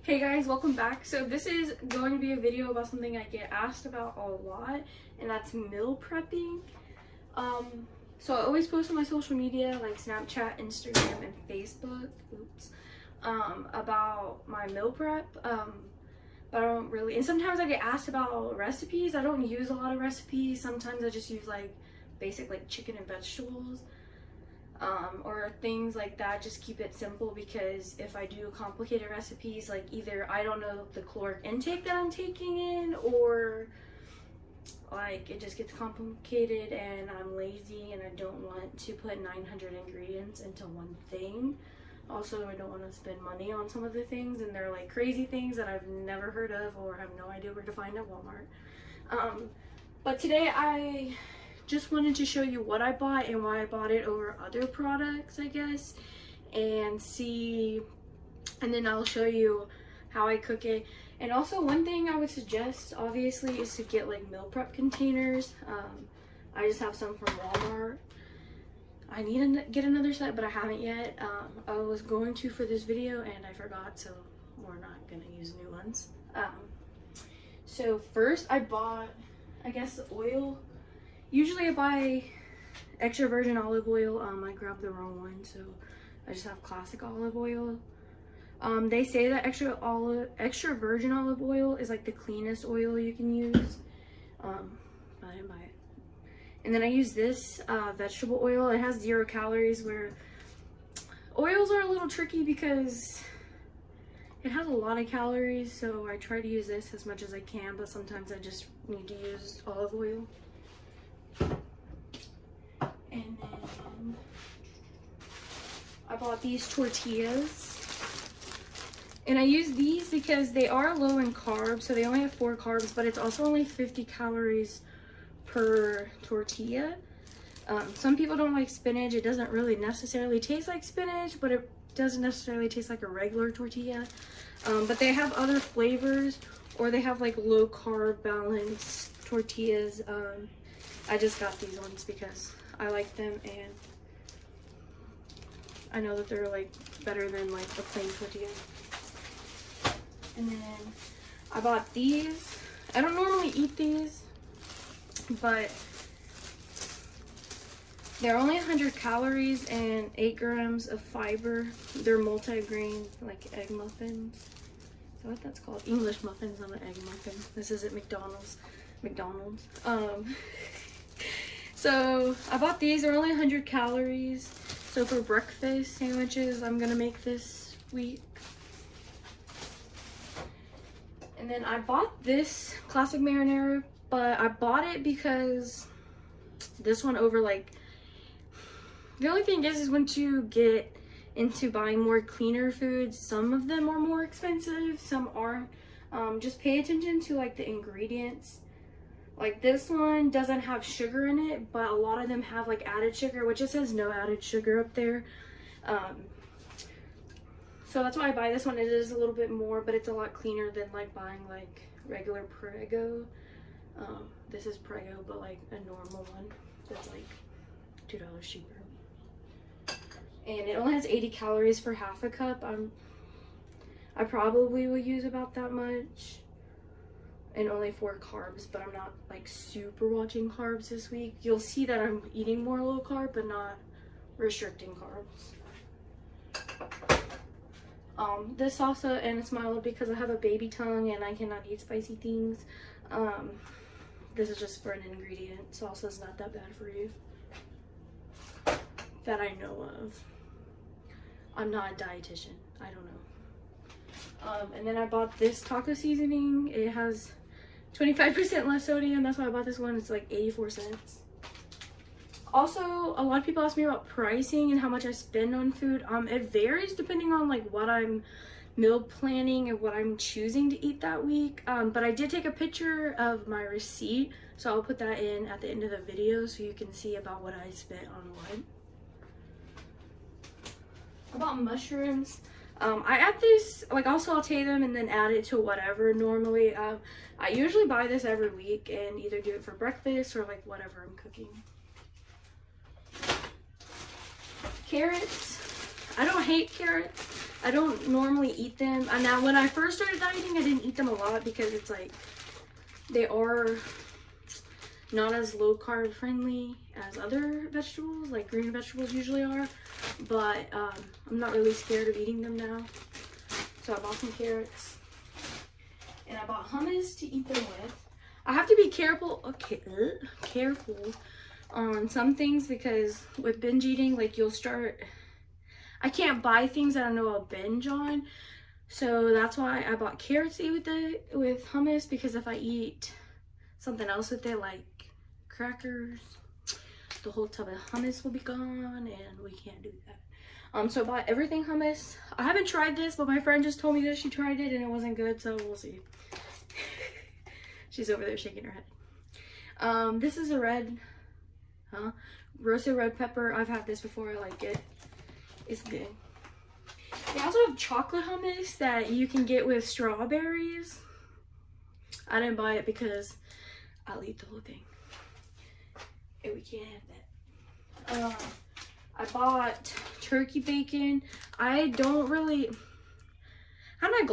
Hey guys, welcome back. So this is going to be a video about something I get asked about a lot, and that's meal prepping. So I always post on my social media like Snapchat, Instagram, and Facebook, about my meal prep. But I don't really, and sometimes I get asked about recipes. I don't use a lot of recipes. Sometimes I just use like basic like chicken and vegetables. Or things like that. Just keep it simple, because if I do complicated recipes, like either I don't know the caloric intake that I'm taking in, or like it just gets complicated and I'm lazy and I don't want to put 900 ingredients into one thing. Also, I don't want to spend money on some of the things, and they're like crazy things that I've never heard of or have no idea where to find at Walmart. But today I just wanted to show you what I bought and why I bought it over other products, I guess, and then I'll show you how I cook it. And also, one thing I would suggest, obviously, is to get like meal prep containers. I just have some from Walmart. I need to get another set, but I haven't yet. I was going to for this video and I forgot, so we're not gonna use new ones. So first I bought, I guess, the oil. Usually I buy extra virgin olive oil. I grabbed the wrong one, so I just have classic olive oil. They say that extra virgin olive oil is like the cleanest oil you can use. But I didn't buy it. And then I use this vegetable oil. It has 0 calories, where oils are a little tricky because it has a lot of calories. So I try to use this as much as I can, but sometimes I just need to use olive oil. And then I bought these tortillas, and I use these because they are low in carbs, so they only have 4 carbs, but it's also only 50 calories per tortilla. Some people don't like spinach. It doesn't really necessarily taste like spinach, but it doesn't necessarily taste like a regular tortilla. But they have other flavors, or they have like low carb balanced tortillas. I just got these ones because I like them, and I know that they're like better than like the plain tortilla. And then I bought these. I don't normally eat these, but they're only 100 calories and 8 grams of fiber. They're multi-grain, like egg muffins. Is that what that's called? English muffins, not an egg muffin. This is at McDonald's. So I bought these. They're only 100 calories. So for breakfast sandwiches, I'm gonna make this week. And then I bought this classic marinara, but I bought it because this one over like, the only thing is once you get into buying more cleaner foods, some of them are more expensive, some aren't. Just pay attention to like the ingredients. Like this one doesn't have sugar in it, but a lot of them have like added sugar, which it says no added sugar up there. So that's why I buy this one. It is a little bit more, but it's a lot cleaner than like buying like regular Prego. This is Prego, but like a normal one that's like $2 cheaper. And it only has 80 calories for half a cup. I probably will use about that much. And only 4 carbs, but I'm not like super watching carbs this week. You'll see that I'm eating more low carb, but not restricting carbs. This salsa, and it's mild because I have a baby tongue and I cannot eat spicy things. This is just for an ingredient. Salsa is not that bad for you, that I know of. I'm not a dietitian. I don't know. And then I bought this taco seasoning. It has 25% less sodium. That's why I bought this one. It's like 84 cents. Also, a lot of people ask me about pricing and how much I spend on food. It varies depending on like what I'm meal planning and what I'm choosing to eat that week. But I did take a picture of my receipt, so I'll put that in at the end of the video so you can see about what I spent on what. I bought mushrooms. I add this, like I'll saute them and then add it to whatever normally. I usually buy this every week and either do it for breakfast or like whatever I'm cooking. Carrots. I don't hate carrots. I don't normally eat them. And now when I first started dieting, I didn't eat them a lot because it's like they are not as low carb friendly as other vegetables, like green vegetables usually are. But I'm not really scared of eating them now. So I bought some carrots and I bought hummus to eat them with. I have to be careful on some things because with binge eating, like I can't buy things that I know I'll binge on. So that's why I bought carrots to eat with hummus, because if I eat something else with it, like crackers, the whole tub of hummus will be gone and we can't do that. So I bought everything hummus. I haven't tried this, but my friend just told me that she tried it and it wasn't good, so we'll see. She's over there shaking her head. This is a roasted red pepper. I've had this before. I like it. It's good. They also have chocolate hummus that you can get with strawberries. I didn't buy it because I'll eat the whole thing. And we can't have that. I bought turkey bacon. I don't really have my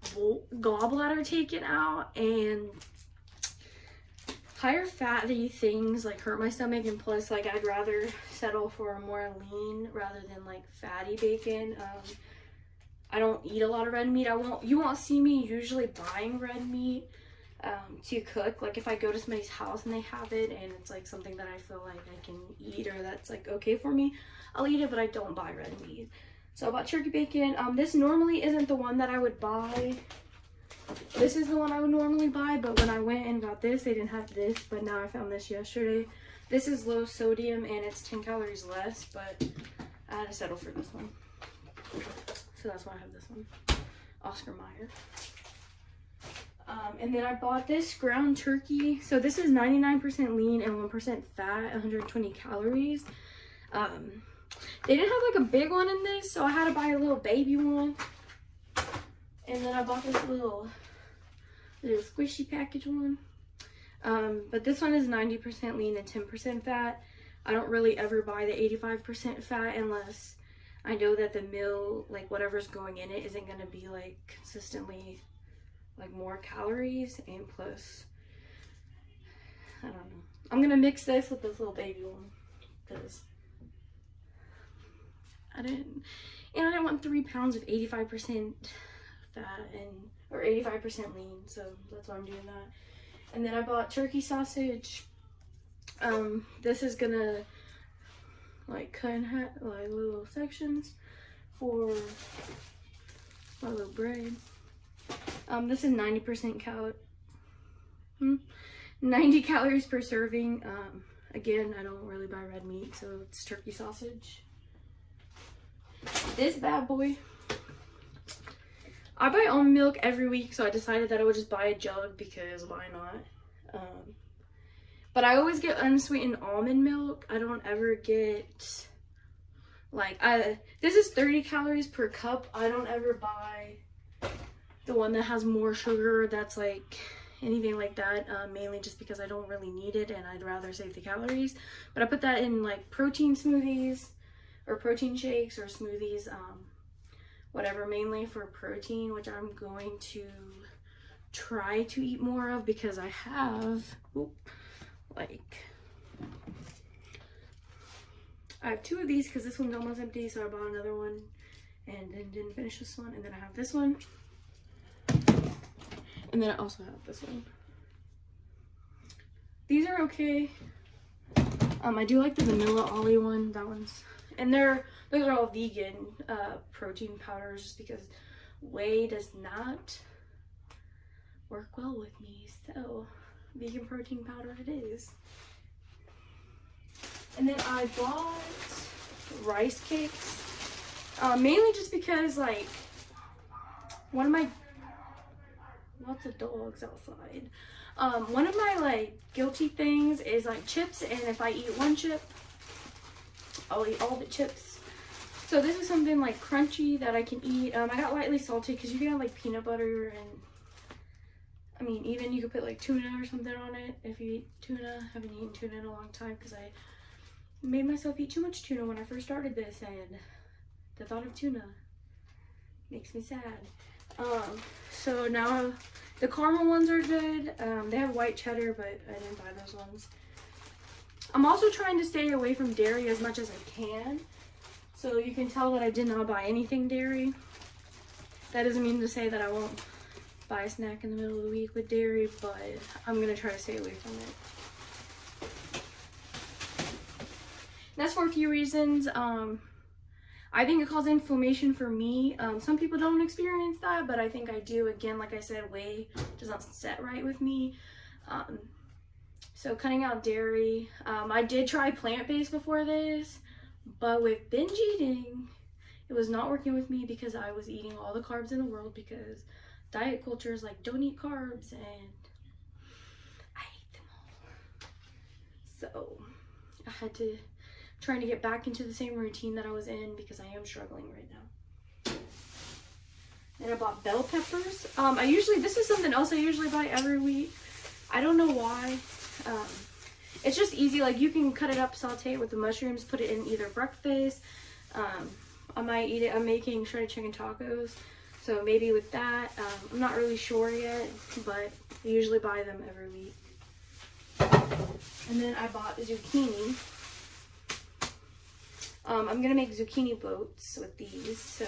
gallbladder taken out, and higher fatty things like hurt my stomach, and plus like I'd rather settle for more lean rather than like fatty bacon. I don't eat a lot of red meat. You won't see me usually buying red meat to cook. Like if I go to somebody's house and they have it and it's like something that I feel like I can eat or that's like okay for me, I'll eat it, but I don't buy red meat. So I bought turkey bacon. This normally isn't the one that I would buy. This is the one I would normally buy, but when I went and got this, they didn't have this, but now I found this yesterday. This is low sodium and it's 10 calories less, but I had to settle for this one. So that's why I have this one. Oscar Mayer. And then I bought this ground turkey. So this is 99% lean and 1% fat, 120 calories. They didn't have like a big one in this, so I had to buy a little baby one. And then I bought this little squishy package one. But this one is 90% lean and 10% fat. I don't really ever buy the 85% fat unless I know that the meal, like whatever's going in it, isn't going to be like consistently like more calories, and plus, I don't know. I'm going to mix this with this little baby one because I didn't want 3 pounds of 85% fat or 85% lean, so that's why I'm doing that. And then I bought turkey sausage. This is gonna like cut in like little sections for my little bread. This is 90 calories per serving. Again, I don't really buy red meat, so it's turkey sausage. This bad boy, I buy almond milk every week, so I decided that I would just buy a jug because why not? But I always get unsweetened almond milk. I don't ever get like this is 30 calories per cup. I don't ever buy the one that has more sugar, that's like anything like that, mainly just because I don't really need it and I'd rather save the calories. But I put that in like protein smoothies or protein shakes or smoothies, whatever, mainly for protein, which I'm going to try to eat more of because I have I have 2 of these because this one's almost empty, so I bought another one and then didn't finish this one. And then I have this one, and then I also have this one. These are okay. I do like the vanilla ollie one. That one's, and those are all vegan protein powders, just because whey does not work well with me, so vegan protein powder it is. And then I bought rice cakes, mainly just because like lots of dogs outside. One of my like guilty things is like chips, and if I eat one chip, I'll eat all the chips. So this is something like crunchy that I can eat. I got lightly salted because you can have like peanut butter, and I mean even you could put like tuna or something on it if you eat tuna. I haven't eaten tuna in a long time because I made myself eat too much tuna when I first started this, and the thought of tuna Makes me sad. So now the caramel ones are good. They have white cheddar, but I didn't buy those ones. I'm also trying to stay away from dairy as much as I can. So you can tell that I did not buy anything dairy. That doesn't mean to say that I won't buy a snack in the middle of the week with dairy, but I'm gonna try to stay away from it. That's for a few reasons. I think it causes inflammation for me. Some people don't experience that, but I think I do. Again, like I said, whey does not set right with me. So cutting out dairy. I did try plant-based before this, but with binge eating, it was not working with me because I was eating all the carbs in the world, because diet culture is like, don't eat carbs, and I hate them all. So I had to trying to get back into the same routine that I was in, because I am struggling right now. And I bought bell peppers. This is something else I usually buy every week. I don't know why. It's just easy. Like, you can cut it up, saute it with the mushrooms, put it in either breakfast. I might eat it. I'm making shredded chicken tacos, so maybe with that. I'm not really sure yet, but I usually buy them every week. And then I bought zucchini. I'm gonna make zucchini boats with these, so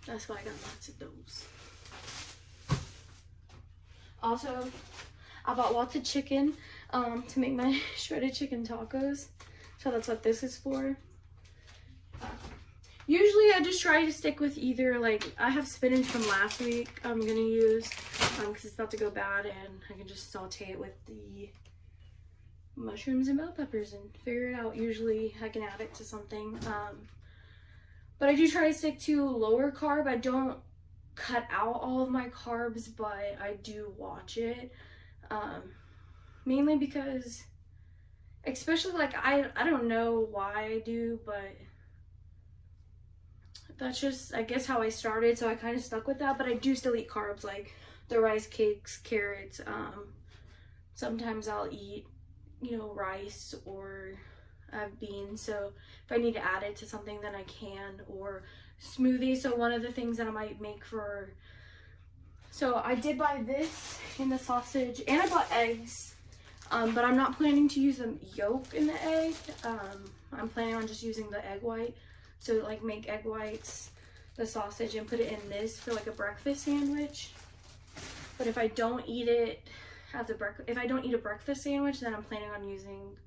that's why I got lots of those. Also, I bought lots of chicken to make my shredded chicken tacos, so that's what this is for. Usually I just try to stick with either, like, I have spinach from last week I'm gonna use because it's about to go bad, and I can just saute it with the mushrooms and bell peppers and figure it out. Usually I can add it to something, but I do try to stick to lower carb. I don't cut out all of my carbs, but I do watch it, mainly because, especially, like, I don't know why I do, but that's just, I guess, how I started, so I kind of stuck with that. But I do still eat carbs, like the rice cakes, carrots. Sometimes I'll eat, you know, rice, or I have beans, so if I need to add it to something, then I can, or smoothies. So one of the things that I might make for, so I did buy this in the sausage, and I bought eggs, but I'm not planning to use the yolk in the egg. I'm planning on just using the egg white, so like make egg whites, the sausage, and put it in this for like a breakfast sandwich. But if I don't eat it as if I don't eat a breakfast sandwich, then I'm planning on using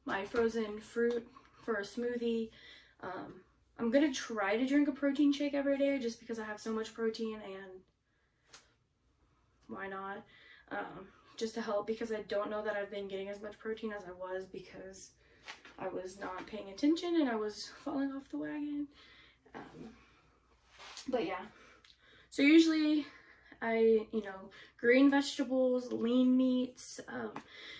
my frozen fruit for a smoothie. I'm gonna try to drink a protein shake every day, just because I have so much protein, and why not? Just to help, because I don't know that I've been getting as much protein as I was, because I was not paying attention and I was falling off the wagon. But yeah, so usually green vegetables, lean meats.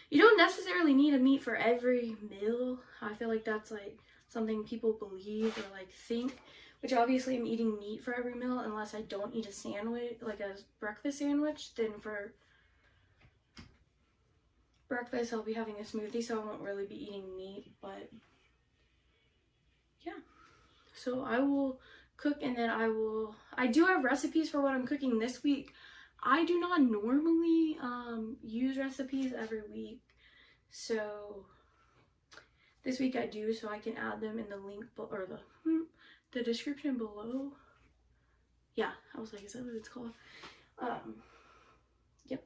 You don't necessarily need a meat for every meal. I feel like that's like something people believe or like think, which obviously I'm eating meat for every meal, unless I don't eat a sandwich, like a breakfast sandwich. Then for breakfast I'll be having a smoothie, so I won't really be eating meat. But yeah, so I will cook, and then I do have recipes for what I'm cooking this week. I do not normally use recipes every week, so this week I do, so I can add them in the link or the description below. Yeah, I was like, is that what it's called? Yep.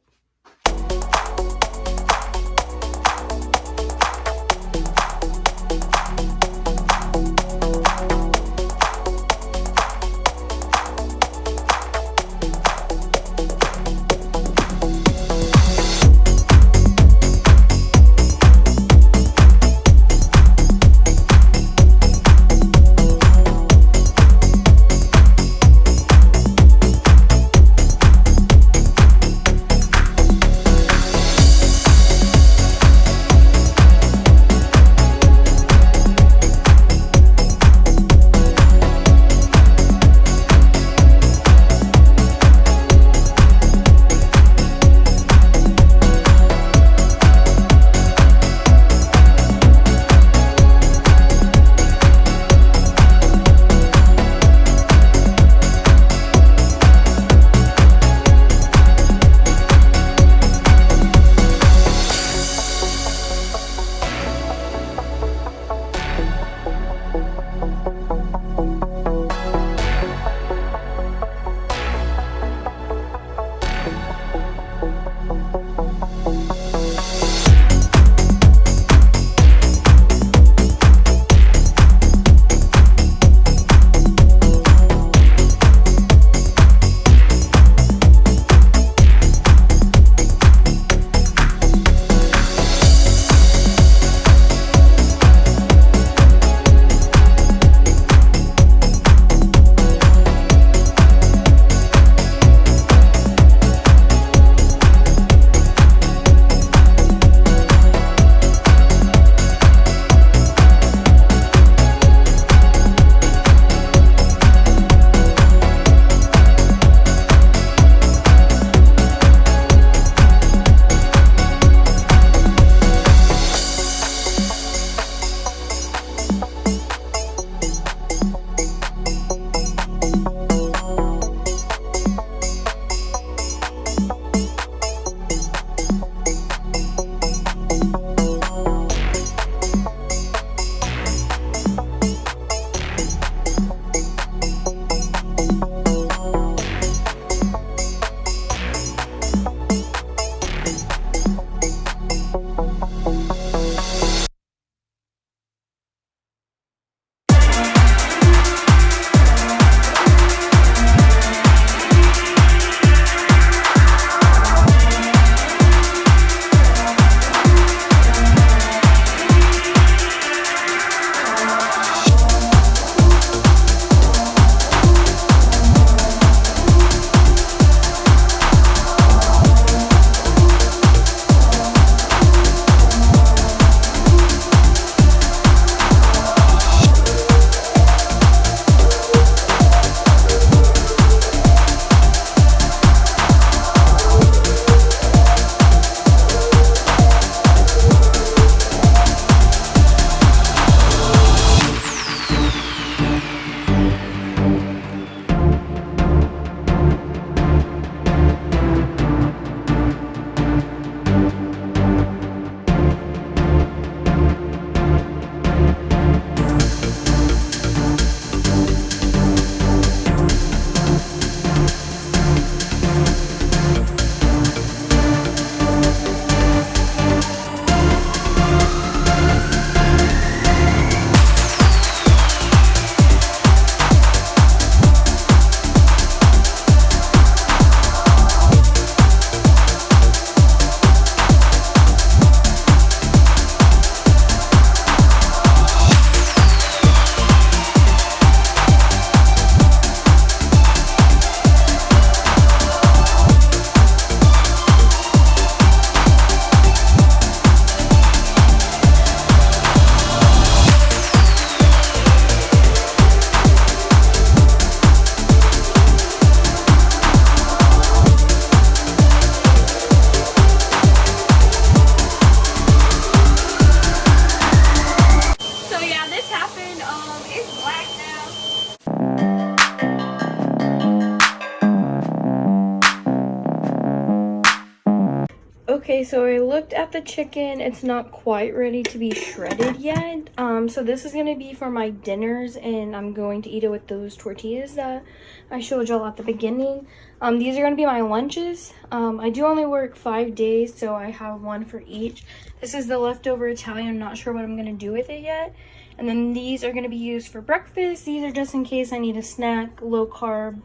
Okay, so I looked at the chicken. It's not quite ready to be shredded yet. So this is gonna be for my dinners, and I'm going to eat it with those tortillas that I showed y'all at the beginning. These are gonna be my lunches. I do only work 5 days, so I have one for each. This is the leftover Italian. I'm not sure what I'm gonna do with it yet. And then these are gonna be used for breakfast. These are just in case I need a snack, low carb,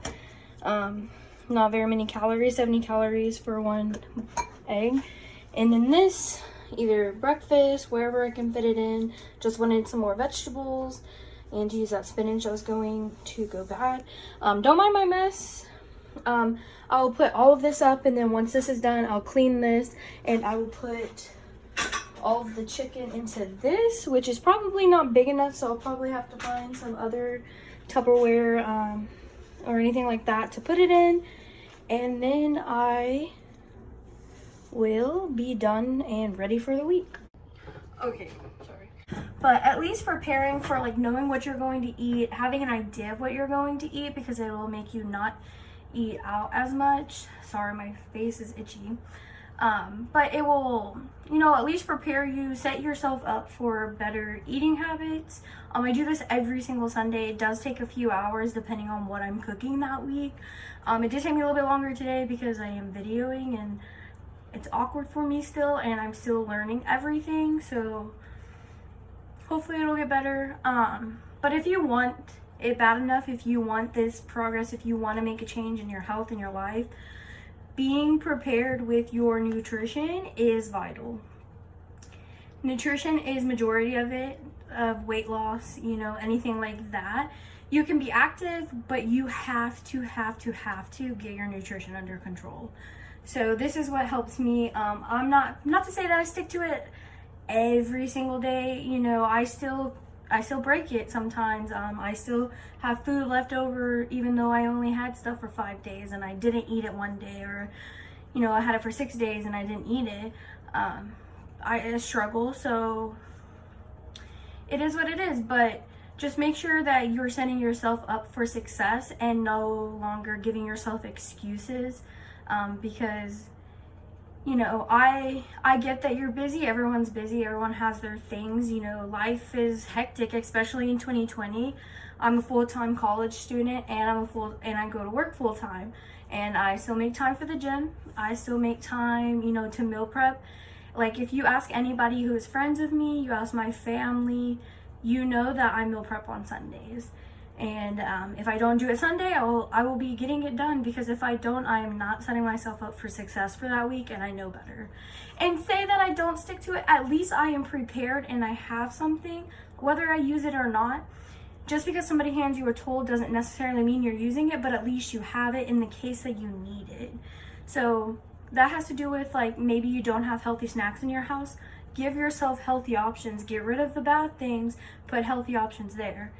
not very many calories, 70 calories for one egg. And then this, either breakfast, wherever I can fit it in. Just wanted some more vegetables and to use that spinach that was going to go bad. Don't mind my mess. I'll put all of this up, and then once this is done, I'll clean this and I will put all of the chicken into this, which is probably not big enough, so I'll probably have to find some other Tupperware or anything like that to put it in. And then I will be done and ready for the week. Okay, sorry. But at least preparing for like knowing what you're going to eat, having an idea of what you're going to eat, because it will make you not eat out as much. Sorry, my face is itchy. But it will, you know, at least prepare you, set yourself up for better eating habits. I do this every single Sunday. It does take a few hours depending on what I'm cooking that week. It did take me a little bit longer today because I am videoing and it's awkward for me still, and I'm still learning everything, so hopefully it'll get better. But if you want it bad enough, if you want this progress, if you want to make a change in your health and your life, being prepared with your nutrition is vital. Nutrition is majority of it, of weight loss, you know, anything like that. You can be active, but you have to get your nutrition under control. So this is what helps me. I'm not to say that I stick to it every single day. You know, I still break it sometimes. I still have food left over, even though I only had stuff for 5 days and I didn't eat it one day, or, you know, I had it for 6 days and I didn't eat it. I struggle, so it is what it is. But just make sure that you're setting yourself up for success and no longer giving yourself excuses. Because, you know, I get that you're busy. Everyone's busy. Everyone has their things. You know, life is hectic, especially in 2020. I'm a full-time college student, and I go to work full-time, and I still make time for the gym. I still make time, you know, to meal prep. Like, if you ask anybody who is friends with me, you ask my family, you know that I meal prep on Sundays. And if I don't do it Sunday, I will be getting it done, because if I don't, I am not setting myself up for success for that week, and I know better. And say that I don't stick to it, at least I am prepared and I have something, whether I use it or not. Just because somebody hands you a tool doesn't necessarily mean you're using it, but at least you have it in the case that you need it. So that has to do with, like, maybe you don't have healthy snacks in your house. Give yourself healthy options. Get rid of the bad things, put healthy options there.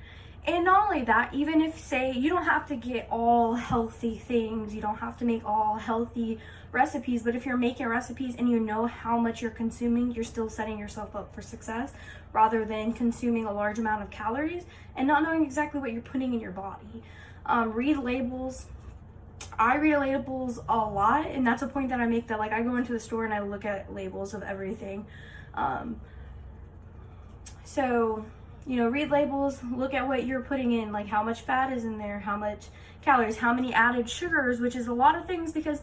And not only that, even if, say, you don't have to get all healthy things, you don't have to make all healthy recipes, but if you're making recipes and you know how much you're consuming, you're still setting yourself up for success, rather than consuming a large amount of calories and not knowing exactly what you're putting in your body. Read labels. I read labels a lot, and that's a point that I make, that, like, I go into the store and I look at labels of everything. So, you know, read labels, look at what you're putting in, like how much fat is in there, how much calories, how many added sugars, which is a lot of things, because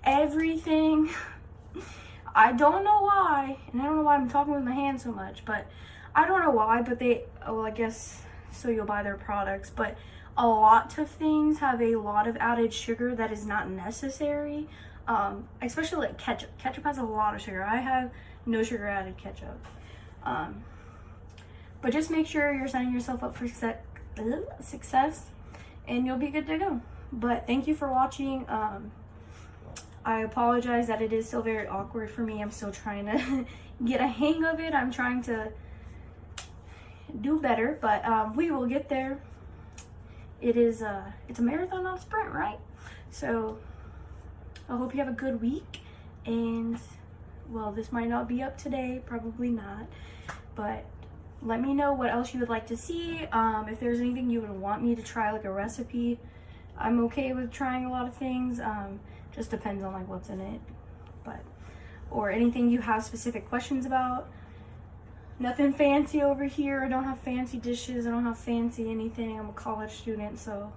everything, I don't know why, and I don't know why I'm talking with my hands so much, but I don't know why, but I guess so you'll buy their products, but a lot of things have a lot of added sugar that is not necessary, especially like ketchup. Ketchup has a lot of sugar. I have no sugar added ketchup. But just make sure you're setting yourself up for success, and you'll be good to go. But thank you for watching. I apologize that it is still very awkward for me. I'm still trying to get a hang of it. I'm trying to do better, but we will get there. It's a marathon, not a sprint, right? So I hope you have a good week, and well, this might not be up today, probably not, but let me know what else you would like to see. If there's anything you would want me to try, like a recipe, I'm okay with trying a lot of things. Just depends on like what's in it. But or anything you have specific questions about. Nothing fancy over here. I don't have fancy dishes. I don't have fancy anything. I'm a college student, so